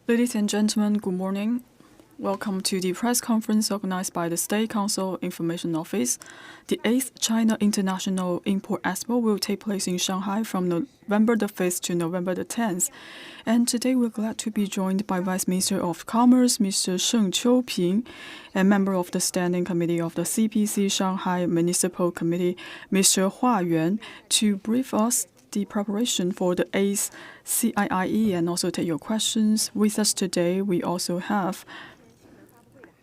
Ladies and gentlemen, good morning. Welcome to the press conference organized by the State Council Information Office. The 8th China International Import Expo will take place in Shanghai from November the 5th to November the 10th. And today we're glad to be joined by Vice Minister of Commerce, Mr. Sheng Qiuping, and member of the Standing Committee of the CPC Shanghai Municipal Committee, Mr. Hua Yuan, to brief us the preparation for the 8th CIIE and also take your questions. With us today, we also have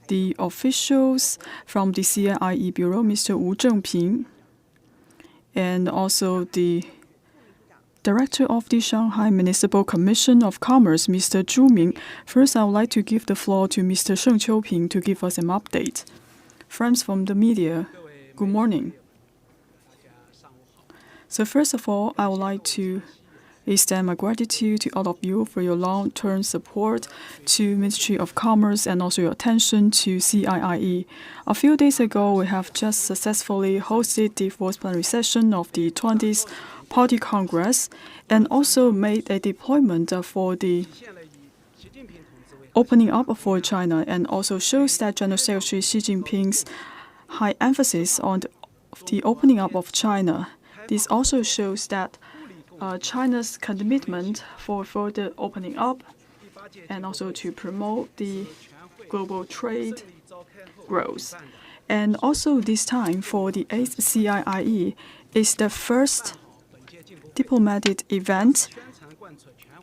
the officials from the CIIE Bureau, Mr. Wu Zhengping, and also the Director of the Shanghai Municipal Commission of Commerce, Mr. Zhu Ming. First, I would like to give the floor to Mr. Sheng Qiuping to give us an update. Friends from the media, good morning. So first of all, I would like to extend my gratitude to all of you for your long-term support to Ministry of Commerce and also your attention to CIIE. A few days ago, we have just successfully hosted the fourth plenary session of the 20th Party Congress and also made a deployment for the opening up for China, and also shows that General Secretary Xi Jinping's high emphasis on the opening up of China. This also shows that China's commitment for further opening up and also to promote the global trade growth. And also this time for the 8th CIIE is the first diplomatic event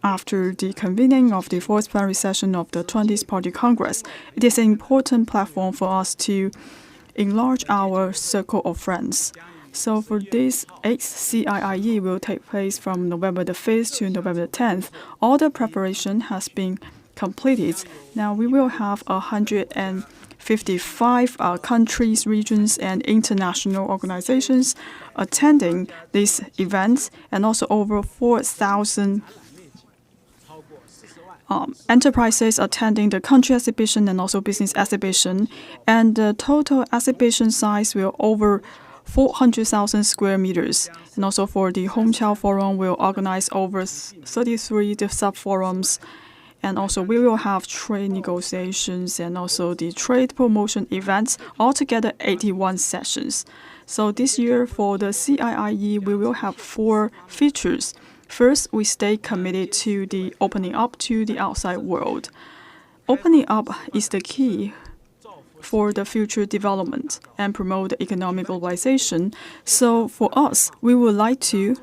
after the convening of the fourth plenary session of the 20th Party Congress. It is an important platform for us to enlarge our circle of friends. So for this 8th CIIE will take place from November the 5th to November the 10th. All the preparation has been completed. Now we will have 155 countries, regions, and international organizations attending these events, and also over 4,000 enterprises attending the country exhibition and also business exhibition. And the total exhibition size will over 400,000 square meters. And also for the Hongqiao Forum, we'll organize over 33 sub-forums. And also we will have trade negotiations and also the trade promotion events, altogether 81 sessions. So this year for the CIIE, we will have 4 features. First, we stay committed to the opening up to the outside world. Opening up is the key for the future development and promote the economic globalization. So for us, we would like to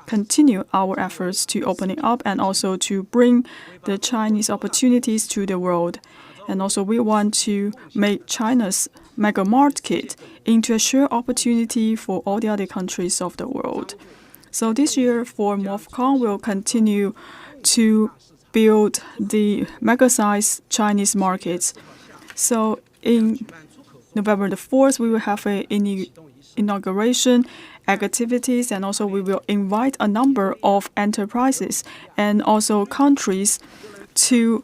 continue our efforts to opening up and also to bring the Chinese opportunities to the world. And also we want to make China's mega market into a shared opportunity for all the other countries of the world. So this year for MOFCOM, we'll continue to build the mega-sized Chinese markets. So in November the 4th, we will have an inauguration activities, and also we will invite a number of enterprises and also countries to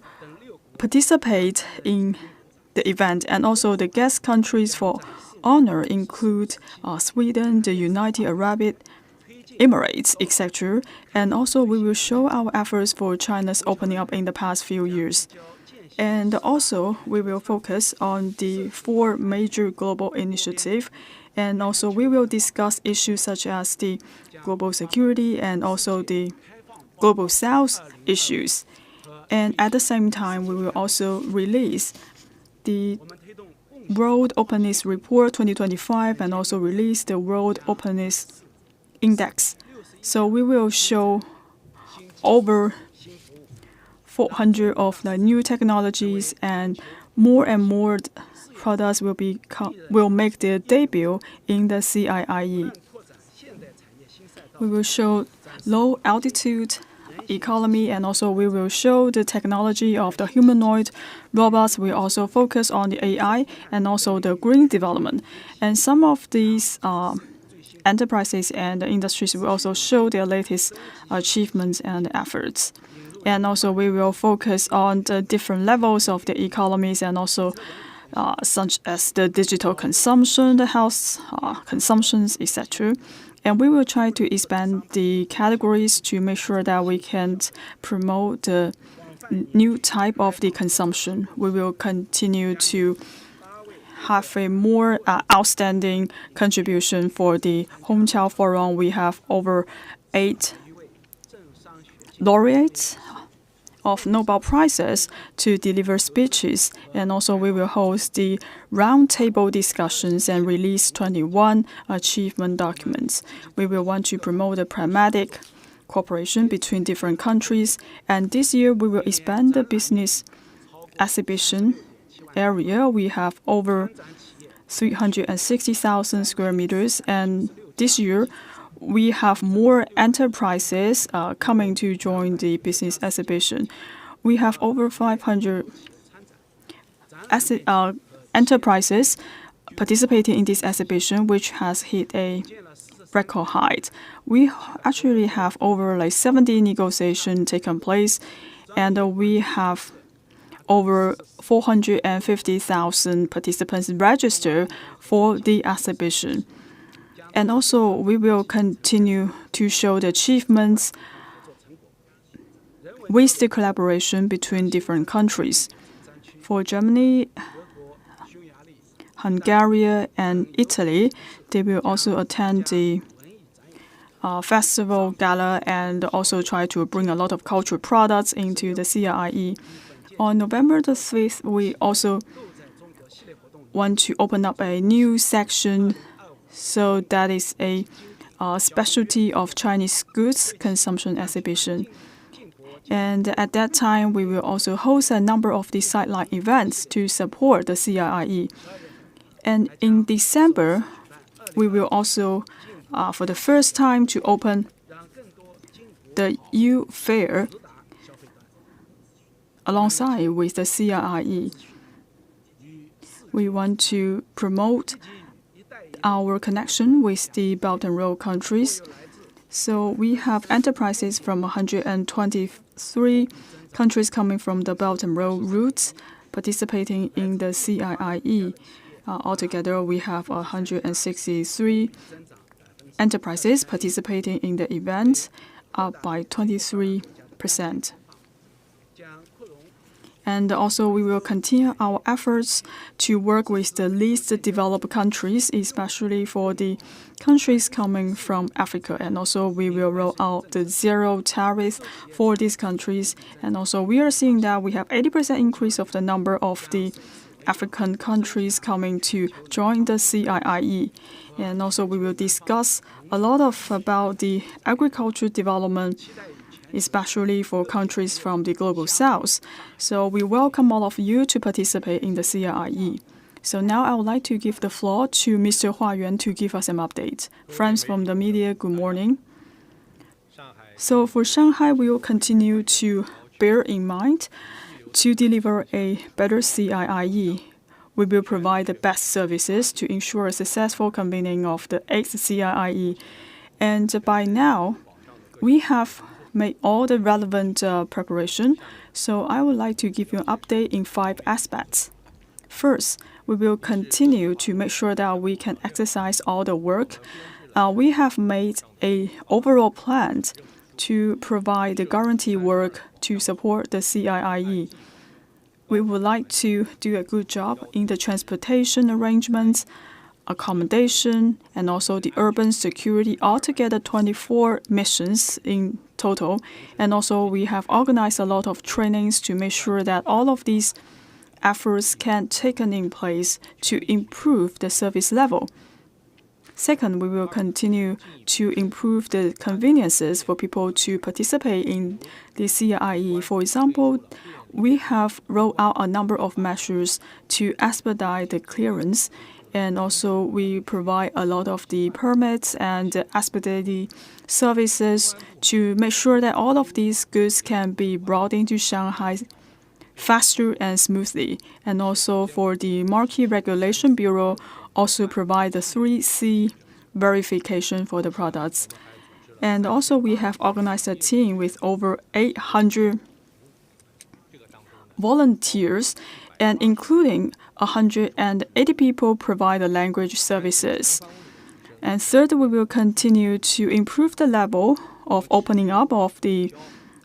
participate in the event. And also the guest countries for honor include Sweden, the United Arab Emirates, etc. And also we will show our efforts for China's opening up in the past few years. And also, we will focus on the 4 major global initiatives. And also, we will discuss issues such as the global security and also the global south issues. And at the same time, we will also release the World Openness Report 2025 and also release the World Openness Index. So we will show over 400 of the new technologies, and more products will make their debut in the CIIE. We will show low altitude economy, and also we will show the technology of the humanoid robots. We also focus on the AI and also the green development. And some of these enterprises and industries will also show their latest achievements and efforts. And also we will focus on the different levels of the economies, and also such as the digital consumption, the health consumptions, etc. And we will try to expand the categories to make sure that we can promote the new type of the consumption. We will continue to have a more outstanding contribution for the Hongqiao Forum. We have over 8 laureates of Nobel Prizes to deliver speeches, and also we will host the roundtable discussions and release 21 achievement documents. We will want to promote a pragmatic cooperation between different countries, and this year we will expand the business exhibition area. We have over 360,000 square meters, and this year we have more enterprises coming to join the business exhibition. We have over 500 enterprises participating in this exhibition, which has hit a record height. We actually have over 70 negotiations taken place, and we have over 450,000 participants registered for the exhibition. And also, we will continue to show the achievements with the collaboration between different countries. For Germany, Hungary, and Italy, they will also attend the festival gala and also try to bring a lot of cultural products into the CIIE. On November the 5th, we also want to open up a new section, so that is a specialty of Chinese goods consumption exhibition. And at that time, we will also host a number of the sideline events to support the CIIE. And in December, we will also, for the first time, to open the U Fair alongside with the CIIE. We want to promote our connection with the Belt and Road countries. So we have enterprises from 123 countries coming from the Belt and Road routes participating in the CIIE. Altogether, we have 163 enterprises participating in the event, up by 23%. And also, we will continue our efforts to work with the least developed countries, especially for the countries coming from Africa. And also, we will roll out the zero tariff for these countries. And also, we are seeing that we have 80% increase of the number of the African countries coming to join the CIIE. And also, we will discuss a lot about the agricultural development, especially for countries from the Global South. So we welcome all of you to participate in the CIIE. So now I would like to give the floor to Mr. Hua Yuan to give us an update. Friends from the media, good morning. So for Shanghai, we will continue to bear in mind to deliver a better CIIE. We will provide the best services to ensure a successful convening of the 8th CIIE. And by now, we have made all the relevant preparation, so I would like to give you an update in 5 aspects. First, we will continue to make sure that we can exercise all the work. We have made an overall plan to provide the guarantee work to support the CIIE. We would like to do a good job in the transportation arrangements, accommodation, and also the urban security, altogether 24 missions in total. And also we have organized a lot of trainings to make sure that all of these efforts can taken in place to improve the service level. Second, we will continue to improve the conveniences for people to participate in the CIIE. For example, we have rolled out a number of measures to expedite the clearance. And also, we provide a lot of the permits and expedited services to make sure that all of these goods can be brought into Shanghai faster and smoothly. And also, for the Market Regulation Bureau, also provide the 3C verification for the products. And also, we have organized a team with over 800 volunteers, and including 180 people provide the language services. And third, we will continue to improve the level of opening up of the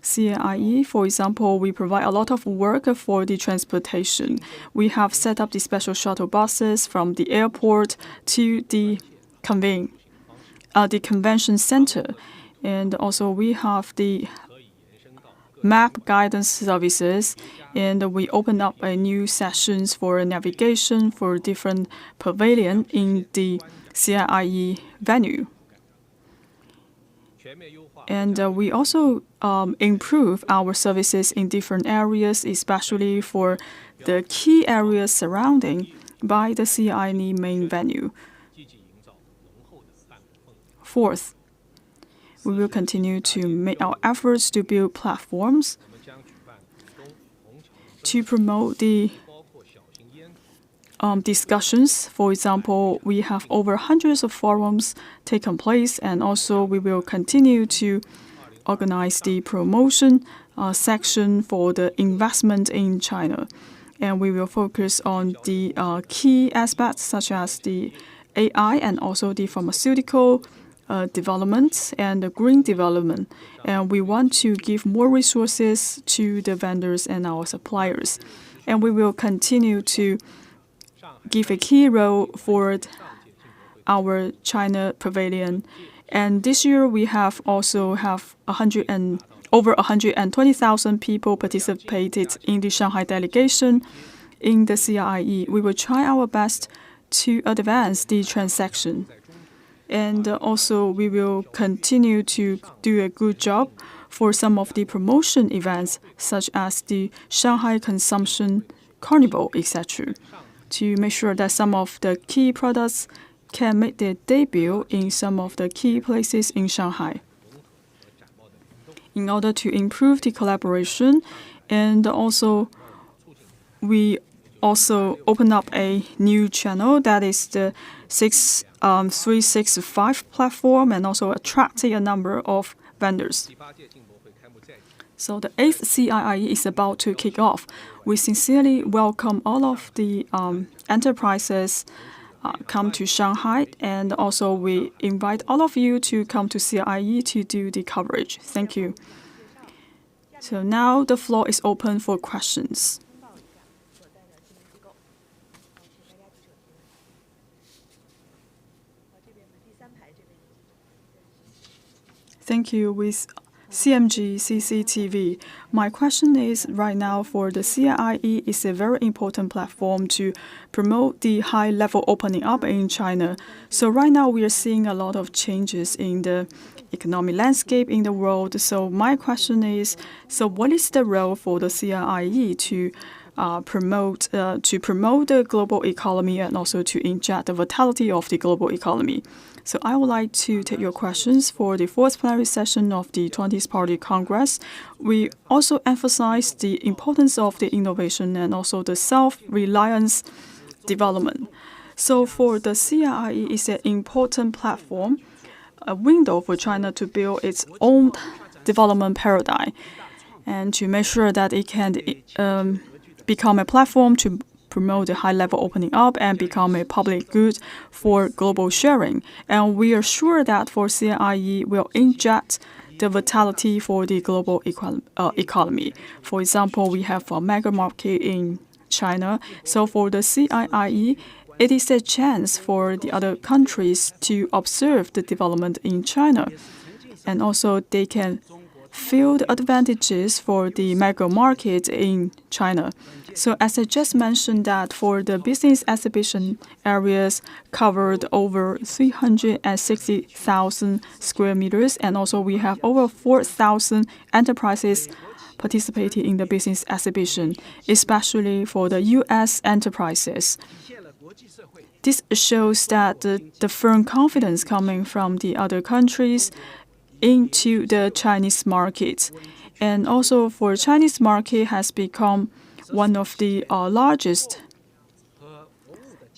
CAIE, for example, we provide a lot of work for the transportation. We have set up the special shuttle buses from the airport to the convention center. And also we have the map guidance services, and we open up a new sessions for navigation for different pavilion in the CIIE venue. And we also improve our services in different areas, especially for the key areas surrounding by the CIIE main venue. Fourth, we will continue to make our efforts to build platforms to promote the discussions. For example, we have over hundreds of forums taken place, and also we will continue to organize the promotion section for the investment in China. And we will focus on the key aspects such as the AI and also the pharmaceutical development and the green development. And we want to give more resources to the vendors and our suppliers. And we will continue to give a key role for our China Pavilion. And this year we have also over 120,000 people participated in the Shanghai delegation in the CIIE. We will try our best to advance the transaction. And also we will continue to do a good job for some of the promotion events such as the Shanghai Consumption Carnival, etc., to make sure that some of the key products can make their debut in some of the key places in Shanghai. In order to improve the collaboration, and also we also open up a new channel that is the 365 platform, and also attracting a number of vendors. So the 8th CIIE is about to kick off. We sincerely welcome all of the enterprises come to Shanghai, and also we invite all of you to come to CIIE to do the coverage. Thank you. So now the floor is open for questions. Thank you. With CMG CCTV. My question is, right now for the CIIE is a very important platform to promote the high-level opening up in China. So right now we are seeing a lot of changes in the economic landscape in the world. So my question is, so what is the role for the CIIE to promote the global economy and also to inject the vitality of the global economy? So I would like to take your questions for the 4th plenary session of the 20th Party Congress. We also emphasize the importance of the innovation and also the self-reliance development. So for the CIIE is an important platform, a window for China to build its own development paradigm and to make sure that it can become a platform to promote the high-level opening up and become a public good for global sharing. And we are sure that for CIIE will inject the vitality for the global economy. For example, we have a mega market in China. So for the CIIE, it is a chance for the other countries to observe the development in China. And also they can feel the advantages for the mega market in China. So as I just mentioned that for the business exhibition areas covered over 360,000 square meters, and also we have over 4,000 enterprises participating in the business exhibition, especially for the U.S. enterprises. This shows that the firm confidence coming from the other countries into the Chinese market. And also for Chinese market has become one of the largest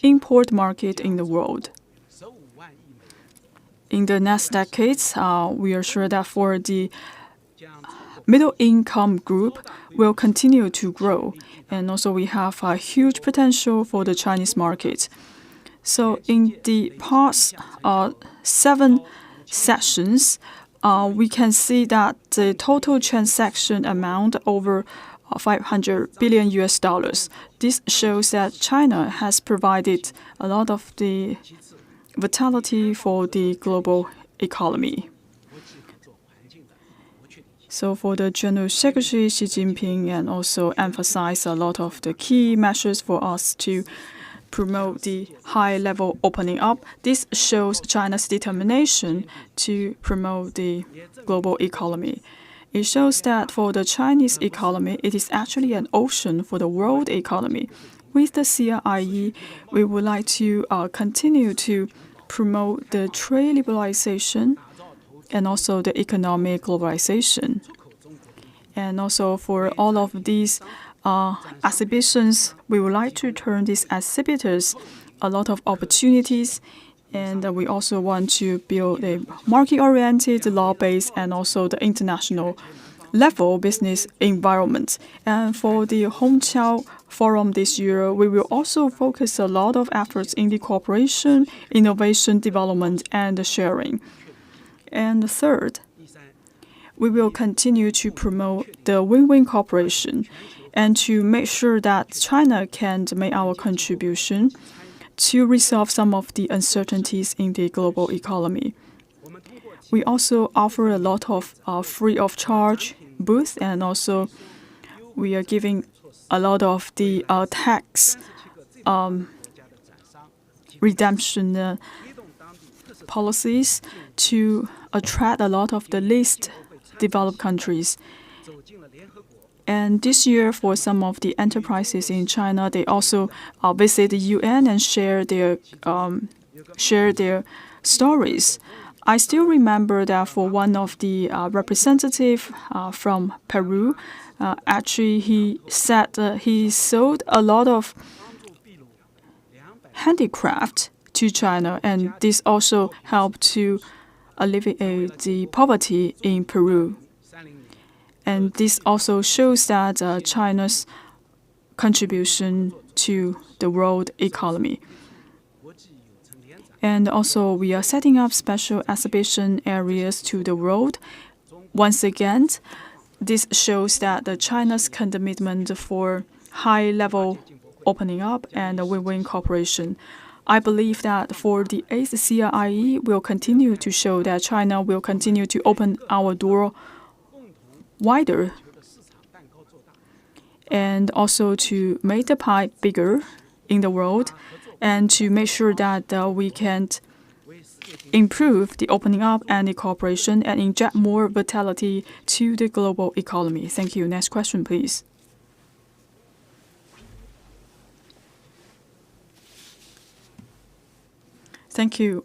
import market in the world. In the next decades, we are sure that for the middle income group will continue to grow. And also we have a huge potential for the Chinese market. So in the past 7 sessions, we can see that the total transaction amount over 500 billion US dollars. This shows that China has provided a lot of the vitality for the global economy. So for the General Secretary Xi Jinping and also emphasize a lot of the key measures for us to promote the high-level opening up. This shows China's determination to promote the global economy. It shows that for the Chinese economy, it is actually an ocean for the world economy. With the CIE, we would like to continue to promote the trade liberalization and also the economic globalization. And also for all of these exhibitions, we would like to turn these exhibitors a lot of opportunities, and we also want to build a market-oriented, law-based, and also the international level business environment. And for the Hongqiao Forum this year, we will also focus a lot of efforts in the cooperation, innovation, development, and sharing. And third, we will continue to promote the win-win cooperation and to make sure that China can make our contribution to resolve some of the uncertainties in the global economy. We also offer a lot of free of charge booths, and also we are giving a lot of the tax redemption policies to attract a lot of the least developed countries. And this year, for some of the enterprises in China, they also visit the UN and share their stories. I still remember that for one of the representatives from Peru, actually he said he sold a lot of handicraft to China, and this also helped to alleviate the poverty in Peru. And this also shows that China's contribution to the world economy. And also, we are setting up special exhibition areas to the world. Once again, this shows that China's commitment for high-level opening up and win-win cooperation. I believe that for the 8th CIE, will continue to show that China will continue to open our door wider and also to make the pie bigger in the world and to make sure that we can improve the opening up and the cooperation and inject more vitality to the global economy. Thank you. Next question, please. Thank you.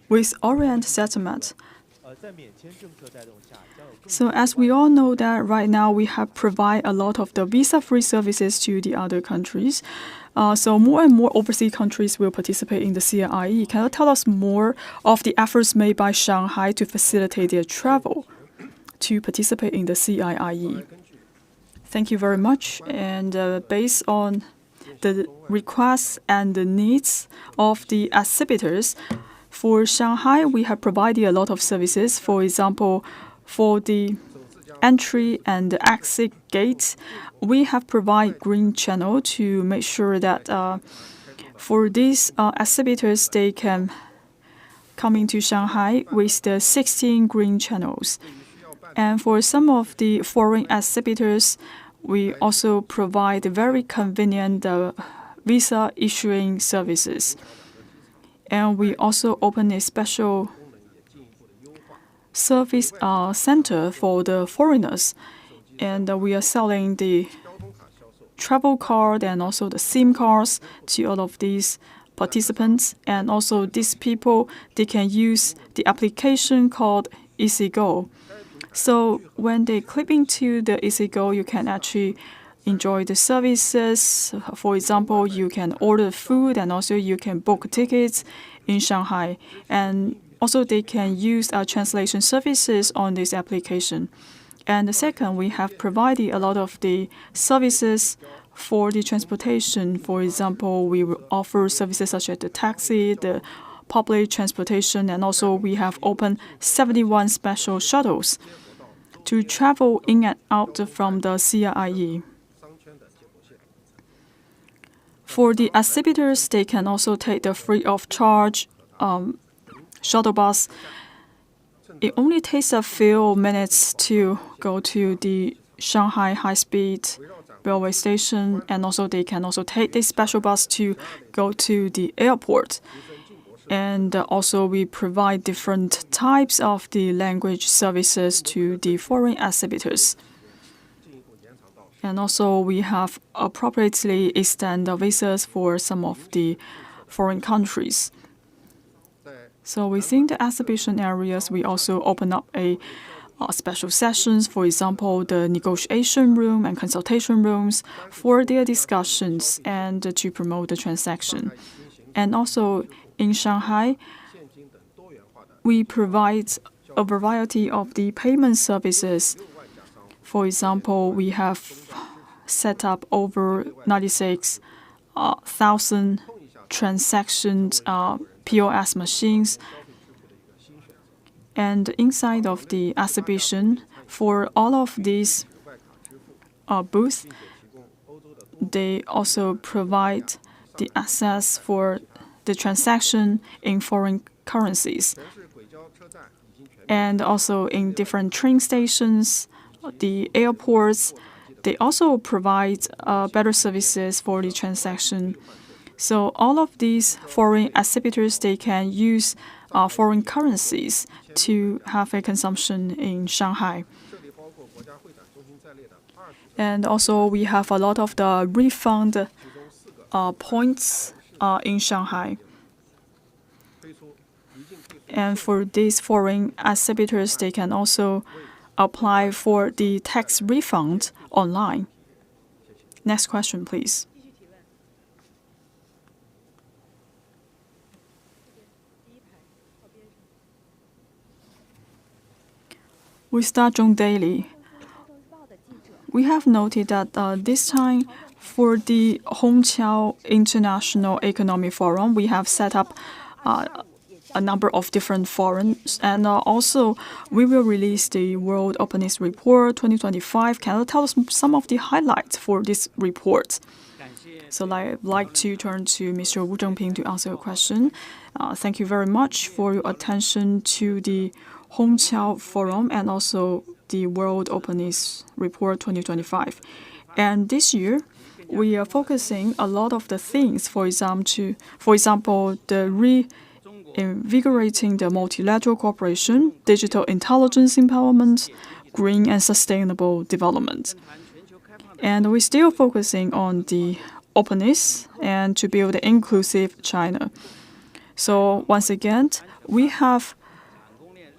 With Orient Settlement, so as we all know that right now we have provided a lot of the visa-free services to the other countries. So more and more overseas countries will participate in the CIE. Can you tell us more of the efforts made by Shanghai to facilitate their travel to participate in the CIE? Thank you very much. And based on the requests and the needs of the exhibitors, for Shanghai, we have provided a lot of services. For example, for the entry and the exit gates, we have provided green channel to make sure that for these exhibitors, they can come into Shanghai with the 16 green channels. And for some of the foreign exhibitors, we also provide very convenient visa issuing services. And we also open a special service center for the foreigners. And we are selling the travel card and also the SIM cards to all of these participants. And also these people, they can use the application called EasyGo. So when they click into the EasyGo, you can actually enjoy the services. For example, you can order food and also you can book tickets in Shanghai. And also they can use translation services on this application. And the second, we have provided a lot of the services for the transportation. For example, we will offer services such as the taxi, the public transportation, and also we have opened 71 special shuttles to travel in and out from the CIE. For the exhibitors, they can also take the free of charge shuttle bus. It only takes a few minutes to go to the Shanghai high-speed railway station, and also they can also take this special bus to go to the airport. And also we provide different types of the language services to the foreign exhibitors. And also we have appropriately extended visas for some of the foreign countries. So within the exhibition areas, we also open up special sessions, for example, the negotiation room and consultation rooms for their discussions and to promote the transaction. And also in Shanghai, we provide a variety of the payment services. For example, we have set up over 96,000 transactions POS machines. And inside of the exhibition, for all of these booths, they also provide the access for the transaction in foreign currencies. And also in different train stations, the airports, they also provide better services for the transaction. So all of these foreign exhibitors, they can use foreign currencies to have a consumption in Shanghai. And also we have a lot of the refund points in Shanghai. And for these foreign exhibitors, they can also apply for the tax refund online. Next question, please. With Dazhong Daily, we have noted that this time for the China International Economic Forum, we have set up a number of different forums, and also we will release the World Openness Report 2025. Can you tell us some of the highlights for this report? So I'd like to turn to Mr. Wu Zhengping to answer your question. Thank you very much for your attention to the Hongqiao Forum and also the World Openness Report 2025. And this year, we are focusing a lot of the things, for example, the reinvigorating the multilateral cooperation, digital intelligence empowerment, green and sustainable development. And we're still focusing on the openness and to build an inclusive China. So once again, we have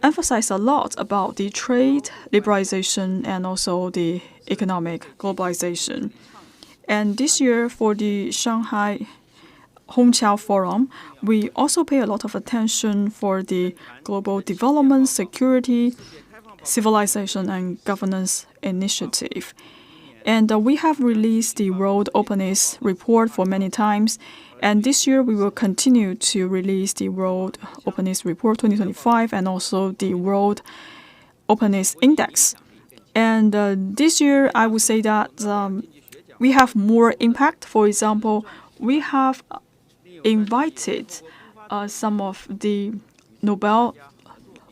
emphasized a lot about the trade liberalization and also the economic globalization. And this year for the Shanghai Hongqiao Forum, we also pay a lot of attention for the global development, security, civilization, and governance initiative. And we have released the World Openness Report for many times. And this year, we will continue to release the World Openness Report 2025 and also the World Openness Index. And this year, I would say that we have more impact. For example, we have invited some of the Nobel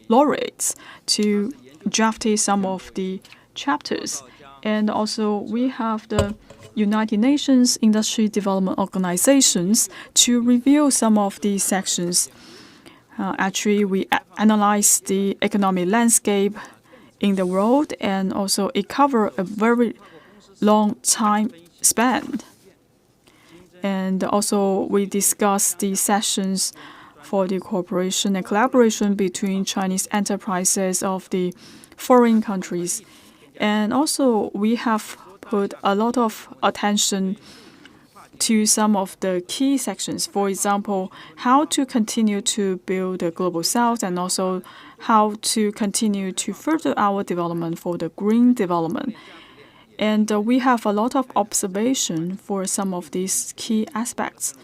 laureates to draft some of the chapters. And also, we have the United Nations Industry Development Organizations to review some of the sections. Actually, we analyze the economic landscape in the world, and also it covers a very long time span. And also, we discuss the sessions for the cooperation and collaboration between Chinese enterprises of the foreign countries. And also, we have put a lot of attention to some of the key sections. For example, how to continue to build the global south and also how to continue to further our development for the green development. And we have a lot of observation for some of these key aspects.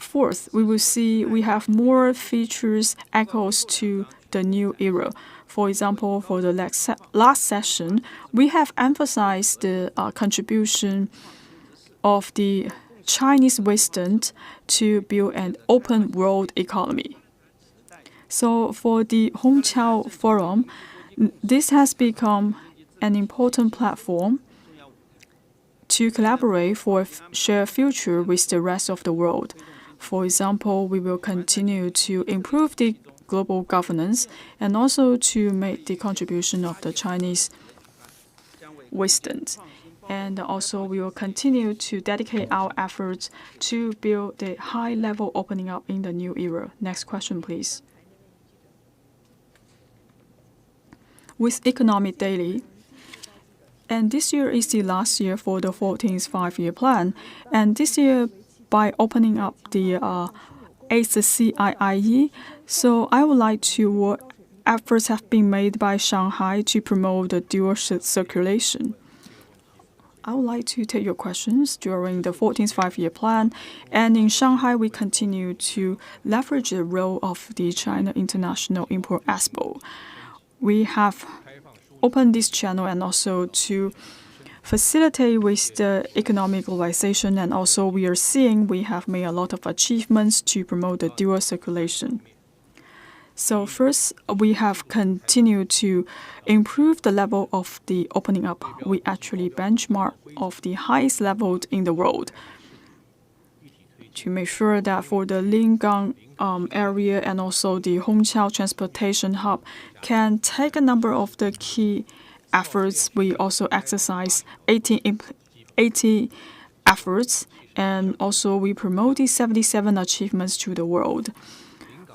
fourth, we will see we have more features echoes to the new era. For example, for the last session, we have emphasized the contribution of the Chinese wisdom to build an open world economy. So for the Hongqiao Forum, this has become an important platform to collaborate for a shared future with the rest of the world. For example, we will continue to improve the global governance and also to make the contribution of the Chinese wisdom. And also we will continue to dedicate our efforts to build the high-level opening up in the new era. Next question, please. With Economic Daily, and this year is the last year for the 14th five-year plan. And this year, by opening up the 8th CIIE, so I would like to what efforts have been made by Shanghai to promote the dual circulation. I would like to take your questions during the 14th five-year plan. And in Shanghai, we continue to leverage the role of the China International Import Expo. We have opened this channel and also to facilitate with the economic globalization, and also we are seeing we have made a lot of achievements to promote the dual circulation. So first, we have continued to improve the level of the opening up. We actually benchmark of the highest level in the world to make sure that for the Lingang area and also the Hongqiao transportation hub can take a number of the key efforts. We also exercise 80 efforts, and also we promote the 77 achievements to the world.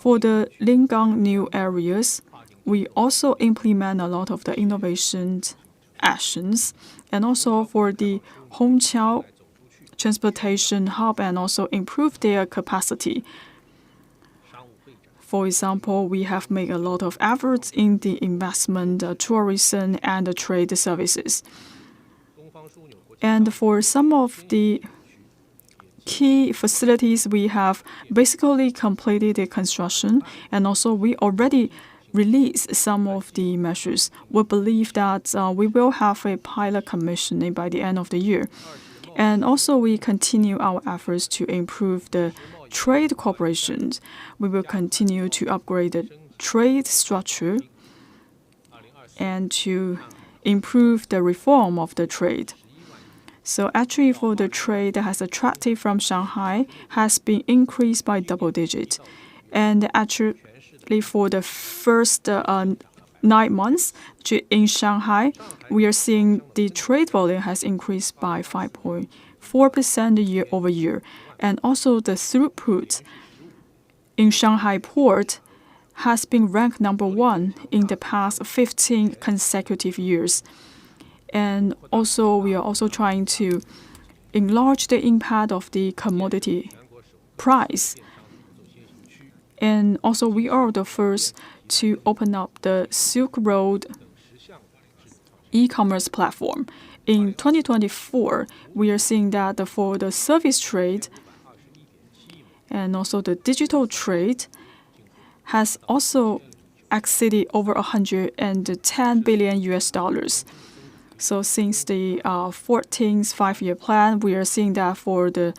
For the Lingang new areas, we also implement a lot of the innovation actions, and also for the Hongqiao transportation hub and also improve their capacity. For example, we have made a lot of efforts in the investment, tourism, and the trade services. And for some of the key facilities, we have basically completed the construction, and also we already released some of the measures. We believe that we will have a pilot commissioning by the end of the year. And also we continue our efforts to improve the trade cooperation. We will continue to upgrade the trade structure and to improve the reform of the trade. So actually for the trade that has attracted from Shanghai has been increased by double digit. And actually for the first 9 months in Shanghai, we are seeing the trade volume has increased by 5.4% year over year. And also the throughput in Shanghai port has been ranked number 1 in the past 15 consecutive years. And also we are also trying to enlarge the impact of the commodity price. And also we are the first to open up the Silk Road e-commerce platform. In 2024, we are seeing that for the service trade and also the digital trade has also exceeded over 110 billion US dollars. So since the 14th five-year plan, we are seeing that for the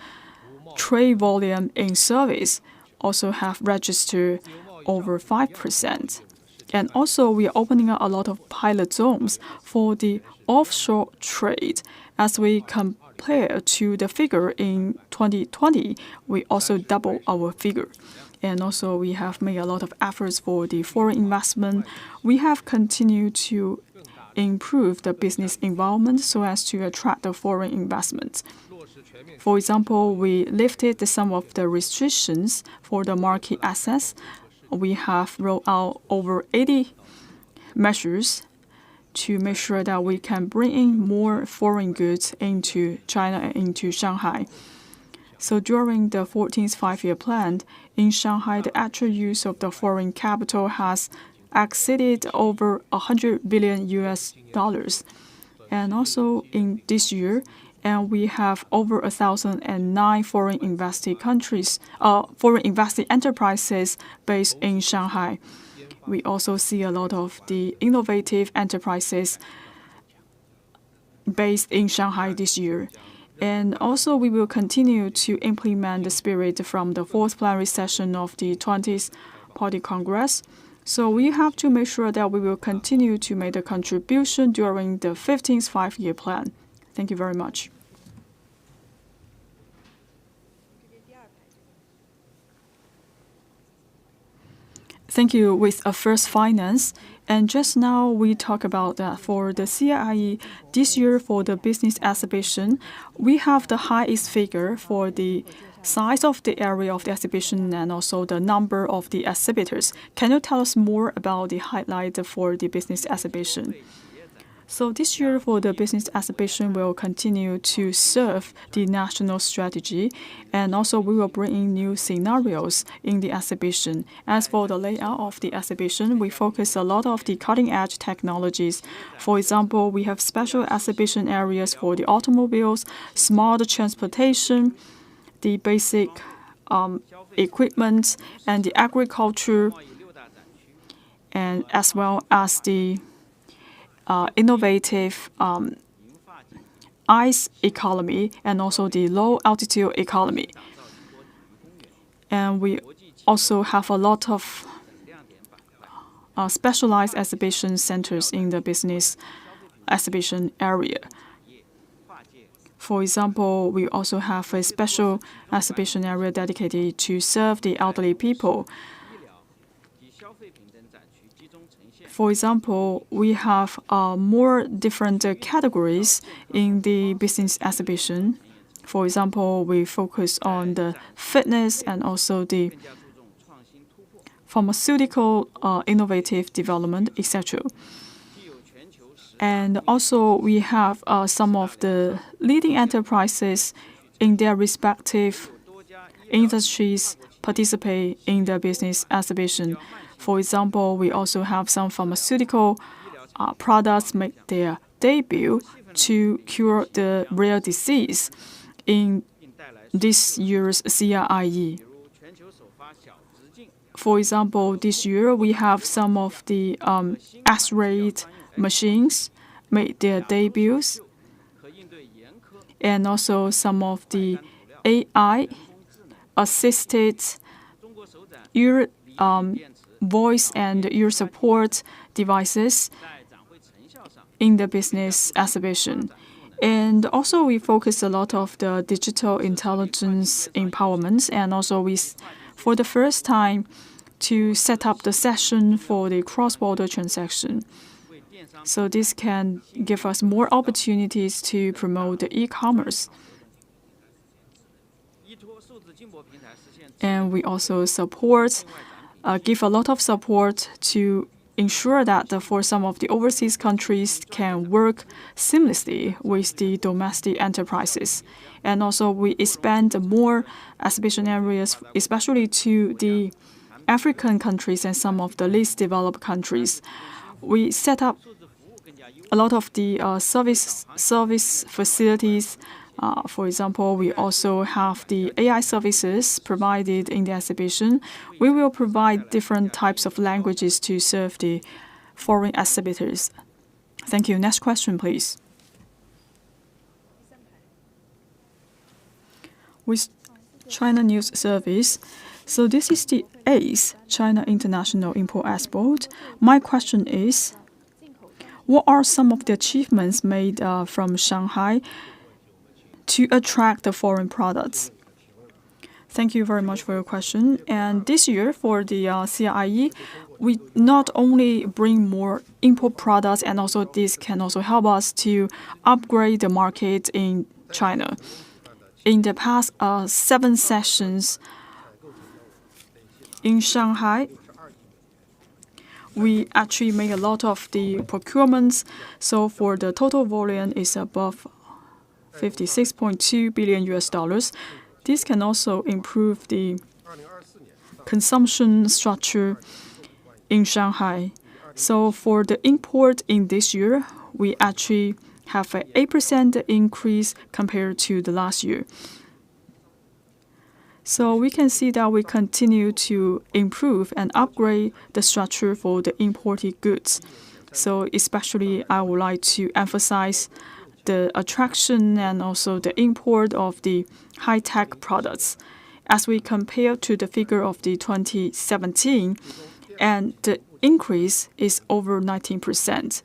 trade volume in service also have registered over 5%. And also we are opening up a lot of pilot zones for the offshore trade. As we compare to the figure in 2020, we also double our figure. And also we have made a lot of efforts for the foreign investment. We have continued to improve the business environment so as to attract the foreign investment. For example, we lifted some of the restrictions for the market access. We have rolled out over 80 measures to make sure that we can bring in more foreign goods into China and into Shanghai. So during the 14th five-year plan, in Shanghai, the actual use of the foreign capital has exceeded over 100 billion US dollars. And also in this year, and we have over 1,009 foreign invested enterprises based in Shanghai. We also see a lot of the innovative enterprises based in Shanghai this year. And also, we will continue to implement the spirit from the fourth plenary session of the 20th Party Congress. So we have to make sure that we will continue to make the contribution during the 15th five-year plan. Thank you very much. Thank you. With First Finance. And just now we talk about that for the CIE this year for the business exhibition, we have the highest figure for the size of the area of the exhibition and also the number of the exhibitors. Can you tell us more about the highlight for the business exhibition? So this year for the business exhibition, we'll continue to serve the national strategy, and also we will bring in new scenarios in the exhibition. As for the layout of the exhibition, we focus a lot of the cutting-edge technologies. For example, we have special exhibition areas for the automobiles, smart transportation, the basic equipment, and the agriculture, and as well as the innovative ice economy and also the low altitude economy. And we also have a lot of specialized exhibition centers in the business exhibition area. For example, we also have a special exhibition area dedicated to serve the elderly people. For example, we have more different categories in the business exhibition. For example, we focus on the fitness and also the pharmaceutical innovative development, etc. And also, we have some of the leading enterprises in their respective industries participate in the business exhibition. For example, we also have some pharmaceutical products make their debut to cure the rare disease in this year's CIE. For example, this year we have some of the X-ray machines make their debuts, and also some of the AI-assisted ear voice and ear support devices in the business exhibition. And also we focus a lot of the digital intelligence empowerment, and also we, for the first time, to set up the session for the cross-border transaction. So this can give us more opportunities to promote the e-commerce. And we also give a lot of support to ensure that for some of the overseas countries can work seamlessly with the domestic enterprises. And also we expand more exhibition areas, especially to the African countries and some of the least developed countries. We set up a lot of the service facilities. For example, we also have the AI services provided in the exhibition. We will provide different types of languages to serve the foreign exhibitors. Thank you. Next question, please. With China News Service. So this is the 8th China International Import Expo. My question is, what are some of the achievements made from Shanghai to attract the foreign products? Thank you very much for your question. And this year for the CIE, we not only bring more import products, and also this can also help us to upgrade the market in China. In the past 7 sessions in Shanghai, we actually made a lot of the procurements. So for the total volume is above $56.2 billion. This can also improve the consumption structure in Shanghai. So for the import in this year, we actually have an 8% increase compared to the last year. So we can see that we continue to improve and upgrade the structure for the imported goods. So especially I would like to emphasize the attraction and also the import of the high-tech products. As we compare to the figure of the 2017, and the increase is over 19%.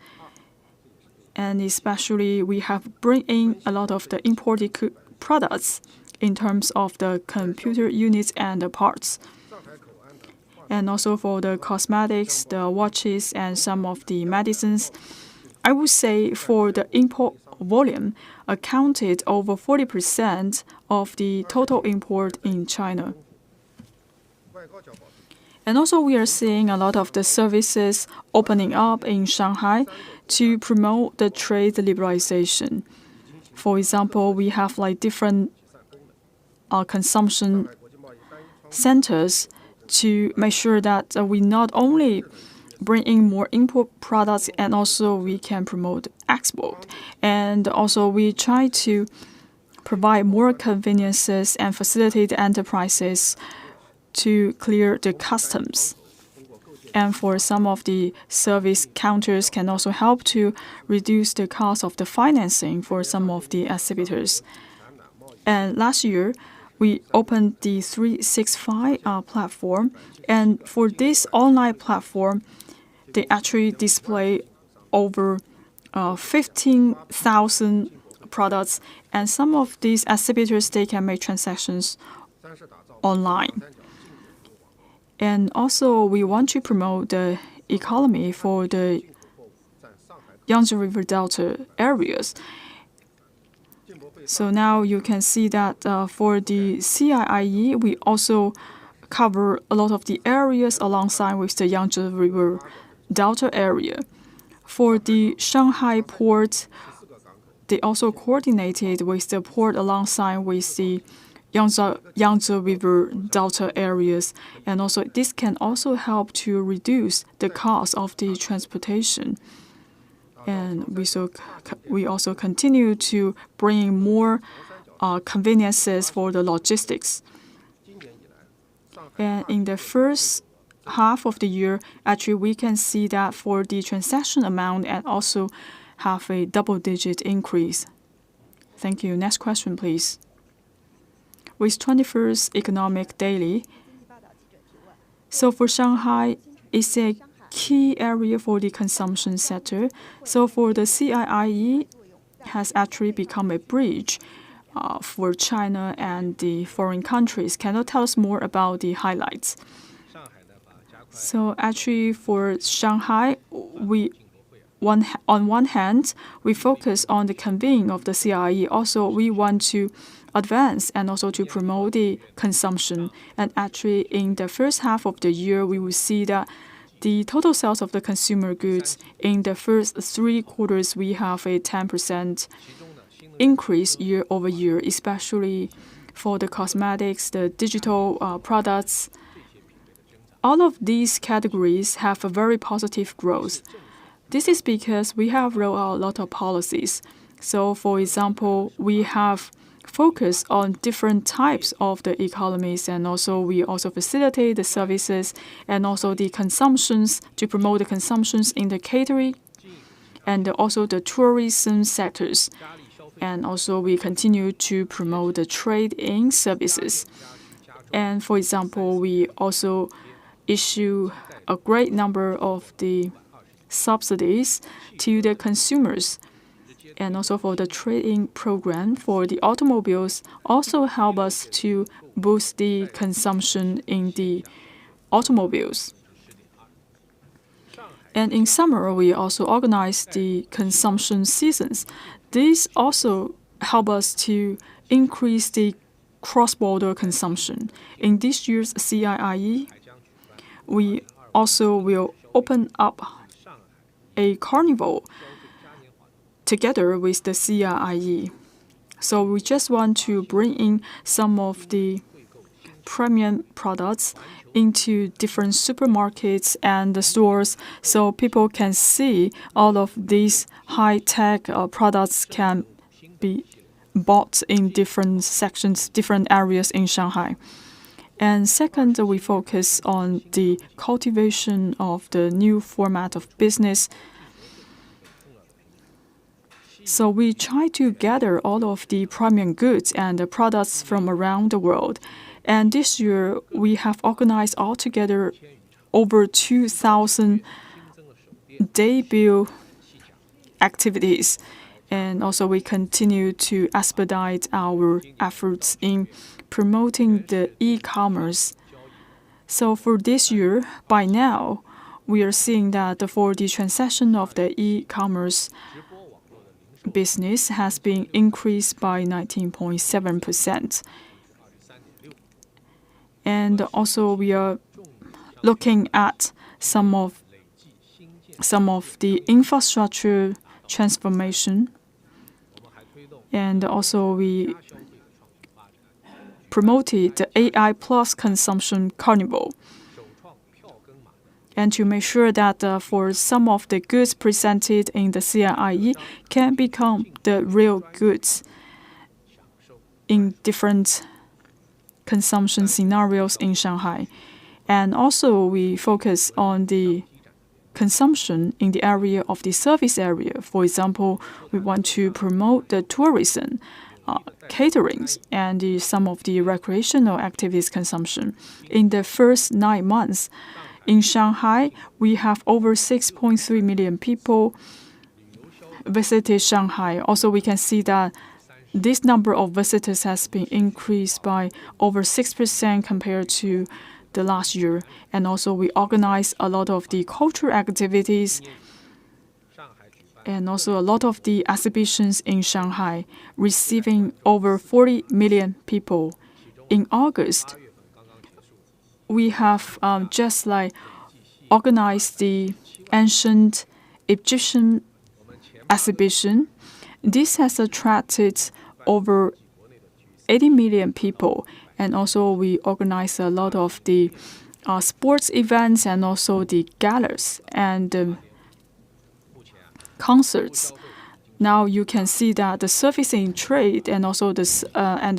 And especially we have bring in a lot of the imported products in terms of the computer units and the parts. And also for the cosmetics, the watches, and some of the medicines, I would say for the import volume accounted over 40% of the total import in China. And also we are seeing a lot of the services opening up in Shanghai to promote the trade liberalization. For example, we have like different consumption centers to make sure that we not only bring in more import products and also we can promote export. And also we try to provide more conveniences and facilitate enterprises to clear the customs. And for some of the service counters can also help to reduce the cost of the financing for some of the exhibitors. And last year, we opened the 365 platform. And for this online platform, they actually display over 15,000 products. And some of these exhibitors, they can make transactions online. And also, we want to promote the economy for the Yangtze River Delta areas. So now you can see that for the CIIE, we also cover a lot of the areas alongside with the Yangtze River Delta area. For the Shanghai port, they also coordinated with the port alongside with the Yangtze River Delta areas. And also this can also help to reduce the cost of the transportation. And we also continue to bring more conveniences for the logistics. And in the first half of the year, actually we can see that for the transaction amount and also have a double-digit increase. Thank you. Next question, please. With 21st Economic Daily, so for Shanghai, it's a key area for the consumption sector. So for the CIIE has actually become a bridge for China and the foreign countries. Can you tell us more about the highlights? So actually for Shanghai, on one hand, we focus on the convening of the CIIE. Also, we want to advance and also to promote the consumption. And actually, in the first half of the year, we will see that the total sales of the consumer goods in the first 3 quarters, we have a 10% increase year over year, especially for the cosmetics, the digital products. All of these categories have a very positive growth. This is because we have rolled out a lot of policies. So, for example, we have focused on different types of the economies, and also we also facilitate the services and also the consumptions to promote the consumptions in the catering and also the tourism sectors. And also we continue to promote the trade-in services. And for example, we also issue a great number of the subsidies to the consumers. And also for the trade-in program for the automobiles also help us to boost the consumption in the automobiles. And in summer, we also organize the consumption seasons. These also help us to increase the cross-border consumption. In this year's CIIE, we also will open up a carnival together with the CIIE. So we just want to bring in some of the premium products into different supermarkets and the stores, so people can see all of these high-tech products can be bought in different sections, different areas in Shanghai. And second, we focus on the cultivation of the new format of business. So we try to gather all of the premium goods and the products from around the world. And this year, we have organized altogether over 2,000 debut activities. And also we continue to expedite our efforts in promoting the e-commerce. So for this year, by now, we are seeing that for the transaction of the e-commerce business has been increased by 19.7%. And also we are looking at some of the infrastructure transformation. And also we promoted the AI Plus Consumption Carnival. And to make sure that for some of the goods presented in the CIIE can become the real goods in different consumption scenarios in Shanghai. And also we focus on the consumption in the area of the service area. For example, we want to promote the tourism, caterings, and some of the recreational activities consumption. In the first 9 months, in Shanghai, we have over 6.3 million people visited Shanghai. Also, we can see that this number of visitors has been increased by over 6% compared to the last year. And also, we organize a lot of the cultural activities and also a lot of the exhibitions in Shanghai, receiving over 40 million people. In August, we have just organized the ancient Egyptian exhibition. This has attracted over 80 million people. And also we organize a lot of the sports events and also the galas and concerts. Now you can see that the service in trade and also the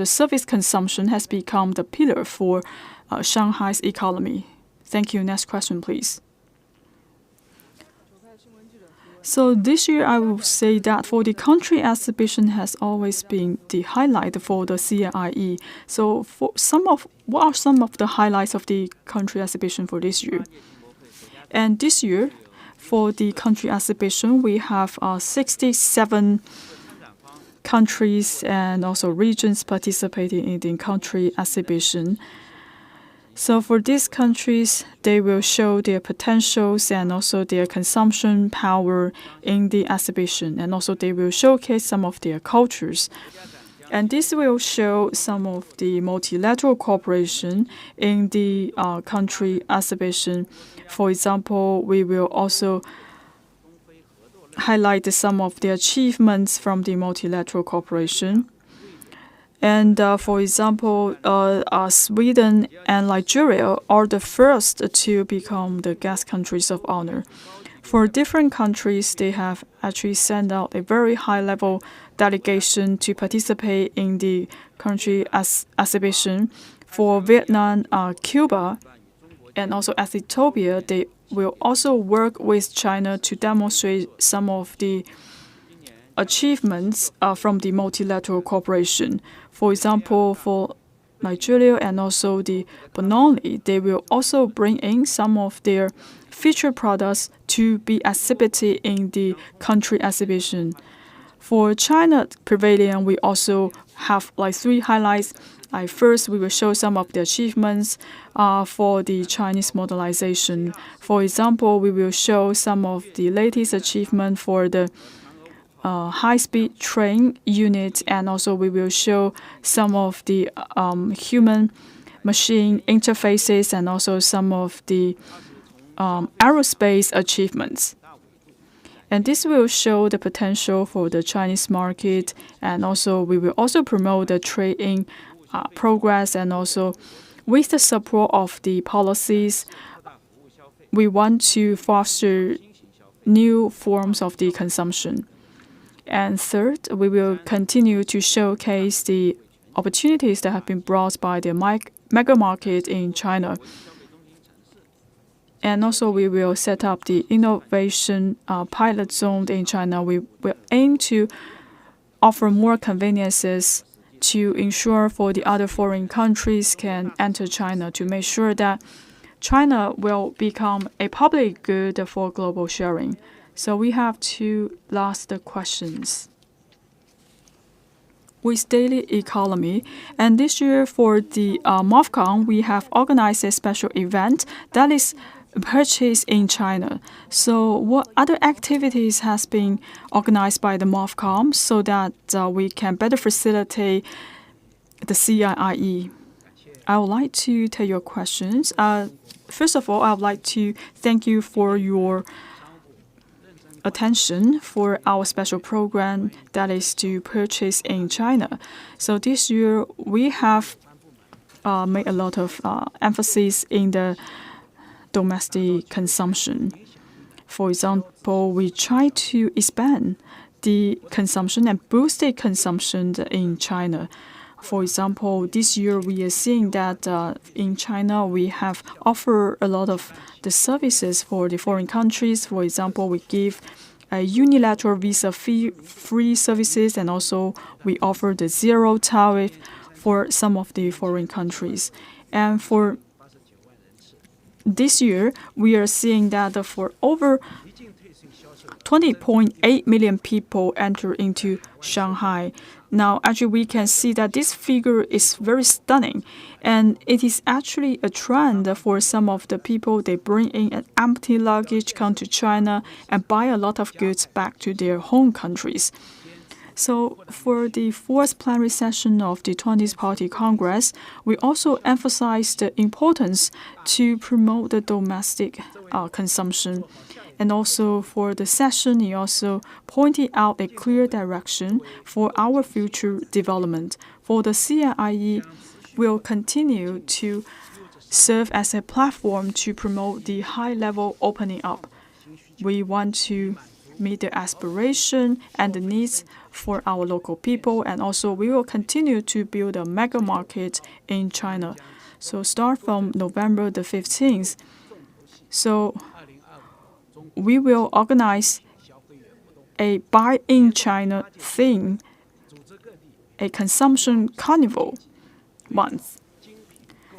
service consumption has become the pillar for Shanghai's economy. Thank you. Next question, please. So this year, I will say that for the country exhibition has always been the highlight for the CIIE. So what are some of the highlights of the country exhibition for this year? And this year, for the country exhibition, we have 67 countries and also regions participating in the country exhibition. So for these countries, they will show their potentials and also their consumption power in the exhibition. And also they will showcase some of their cultures. And this will show some of the multilateral cooperation in the country exhibition. For example, we will also highlight some of the achievements from the multilateral cooperation. And for example, Sweden and Nigeria are the first to become the guest countries of honor. For different countries, they have actually sent out a very high-level delegation to participate in the country exhibition. For Vietnam, Cuba, and also Ethiopia, they will also work with China to demonstrate some of the achievements from the multilateral cooperation. For example, for Nigeria and also the Benoni, they will also bring in some of their featured products to be exhibited in the country exhibition. For China Pavilion, we also have 3 highlights. First, we will show some of the achievements for the Chinese modernization. For example, we will show some of the latest achievement for the high-speed train unit, and also we will show some of the human-machine interfaces and also some of the aerospace achievements. And this will show the potential for the Chinese market, and also we will also promote the trade-in progress and also with the support of the policies, we want to foster new forms of the consumption. And third, we will continue to showcase the opportunities that have been brought by the mega market in China. And also, we will set up the innovation pilot zone in China. We will aim to offer more conveniences to ensure for the other foreign countries can enter China, to make sure that China will become a public good for global sharing. So we have two last questions. With daily economy, and this year for the MOFCON, we have organized a special event that is purchase in China. So what other activities has been organized by the MOFCOM so that we can better facilitate the CIIE? I would like to take your questions. First of all, I would like to thank you for your attention for our special program that is to purchase in China. So this year we have made a lot of emphasis in the domestic consumption. For example, we try to expand the consumption and boost the consumption in China. For example, this year we are seeing that in China we have offered a lot of the services for the foreign countries. For example, we give unilateral visa-free services, and also we offer the zero tariff for some of the foreign countries. And for this year, we are seeing that for over 20.8 million people enter into Shanghai. Now, actually, we can see that this figure is very stunning, and it is actually a trend for some of the people. They bring in an empty luggage, come to China, and buy a lot of goods back to their home countries. So for the fourth plenary session of the 20th Party Congress, we also emphasized the importance to promote the domestic consumption. And also for the session, he also pointed out a clear direction for our future development. For the CIIE, will continue to serve as a platform to promote the high-level opening up. We want to meet the aspiration and the needs for our local people, and also we will continue to build a mega market in China. So start from November the 15th. So we will organize a Buy in China theme, a consumption carnival month.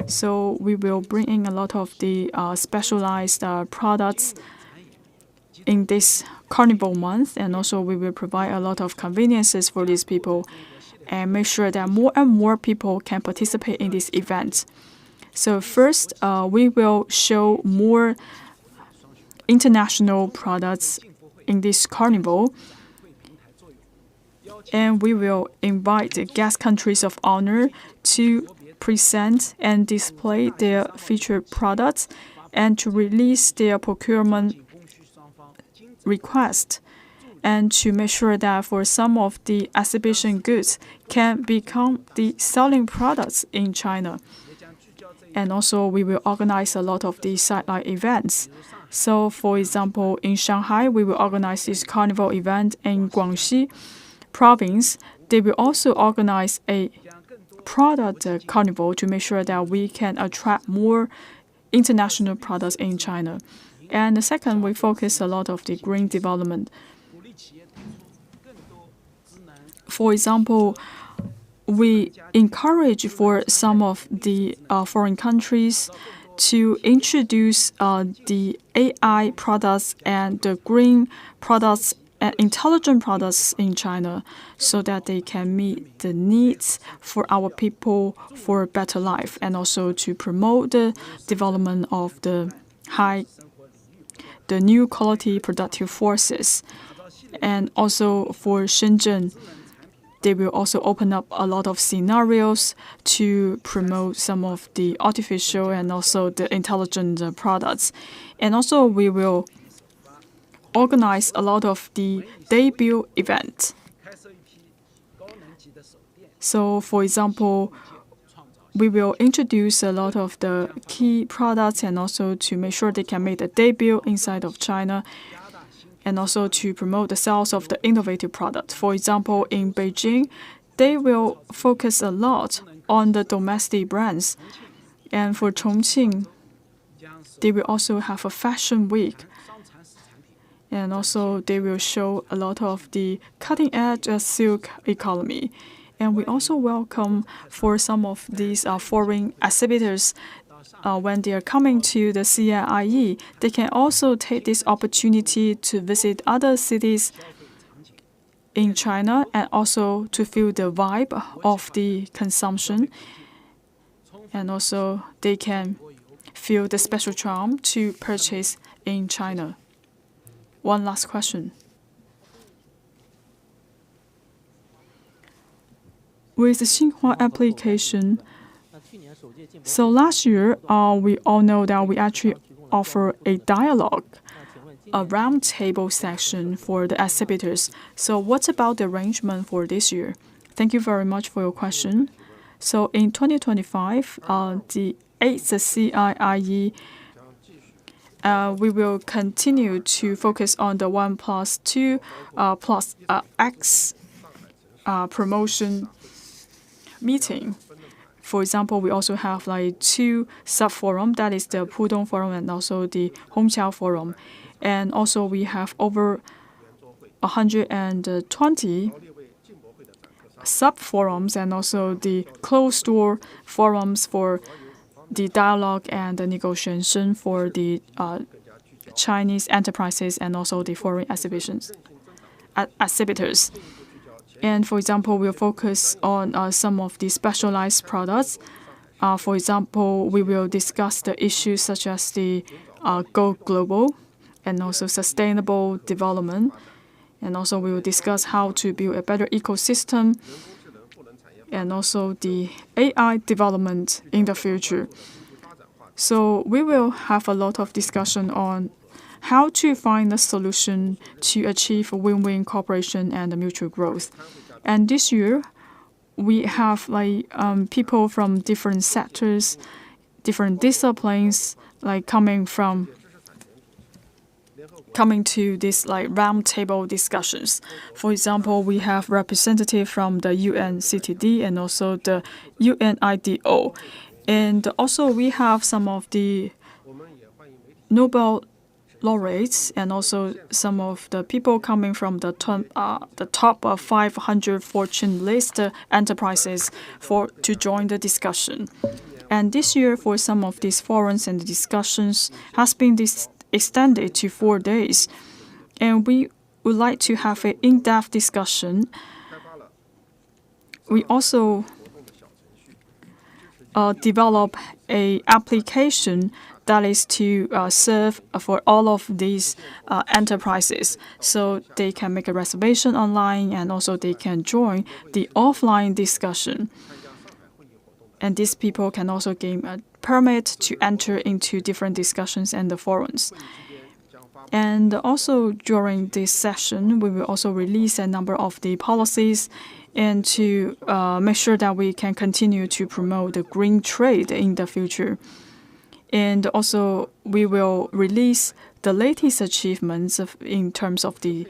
So we will bring in a lot of the specialized products in this carnival month, and also we will provide a lot of conveniences for these people and make sure that more and more people can participate in this event. So first, we will show more international products in this carnival, and we will invite the guest countries of honor to present and display their featured products and to release their procurement request, and to make sure that for some of the exhibition goods can become the selling products in China. And also we will organize a lot of the satellite events. So for example, in Shanghai, we will organize this carnival event. In Guangxi province, they will also organize a product carnival to make sure that we can attract more international products in China. And the second, we focus a lot of the green development. For example, we encourage for some of the foreign countries to introduce the AI products and the green products and intelligent products in China so that they can meet the needs for our people for a better life, and also to promote the development of the new quality productive forces. And also for Shenzhen, they will also open up a lot of scenarios to promote some of the artificial and also the intelligent products. And also we will organize a lot of the debut events. So for example, we will introduce a lot of the key products and also to make sure they can make a debut inside of China and also to promote the sales of the innovative product. For example, in Beijing, they will focus a lot on the domestic brands. And for Chongqing, they will also have a fashion week. And also they will show a lot of the cutting-edge silk economy. And we also welcome for some of these foreign exhibitors when they are coming to the CIIE, they can also take this opportunity to visit other cities in China and also to feel the vibe of the consumption. And also they can feel the special charm to purchase in China. One last question. With the Xinhua application, so last year, we all know that we actually offer a dialogue, a roundtable section for the exhibitors. So what about the arrangement for this year? Thank you very much for your question. So in 2025, the 8th CIIE, we will continue to focus on the 1+2 plus X promotion meeting. For example, we also have like 2 sub-forum, that is the Pudong Forum and also the Hongqiao Forum. And also we have over 120 sub-forums and also the closed-door forums for the dialogue and the negotiation for the Chinese enterprises and also the foreign exhibitors. And for example, we'll focus on some of the specialized products. For example, we will discuss the issues such as the Go Global and also sustainable development. And also we will discuss how to build a better ecosystem and also the AI development in the future. So we will have a lot of discussion on how to find a solution to achieve a win-win cooperation and mutual growth. And this year, we have like people from different sectors, different disciplines, like coming to this like roundtable discussions. For example, we have representatives from the UNCTD and also the UNIDO. And also we have some of the Nobel laureates and also some of the people coming from the top 500 Fortune list enterprises to join the discussion. And this year, for some of these forums and discussions, has been extended to 4 days. And we would like to have an in-depth discussion. We also develop an application that is to serve for all of these enterprises. So they can make a reservation online and also they can join the offline discussion. And these people can also gain a permit to enter into different discussions and the forums. And also during this session, we will also release a number of the policies and to make sure that we can continue to promote the green trade in the future. And also, we will release the latest achievements in terms of the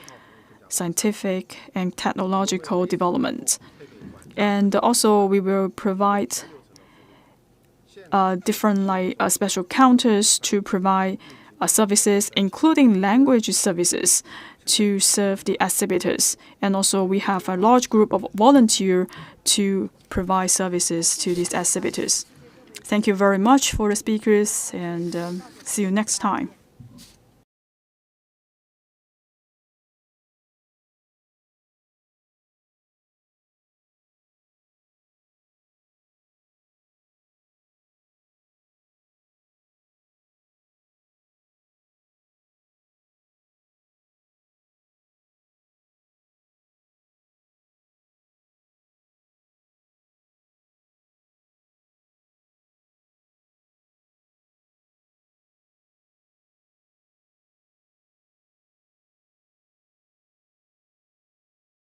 scientific and technological development. And also, we will provide different special counters to provide services, including language services, to serve the exhibitors. And also, we have a large group of volunteers to provide services to these exhibitors. Thank you very much for the speakers, and see you next time.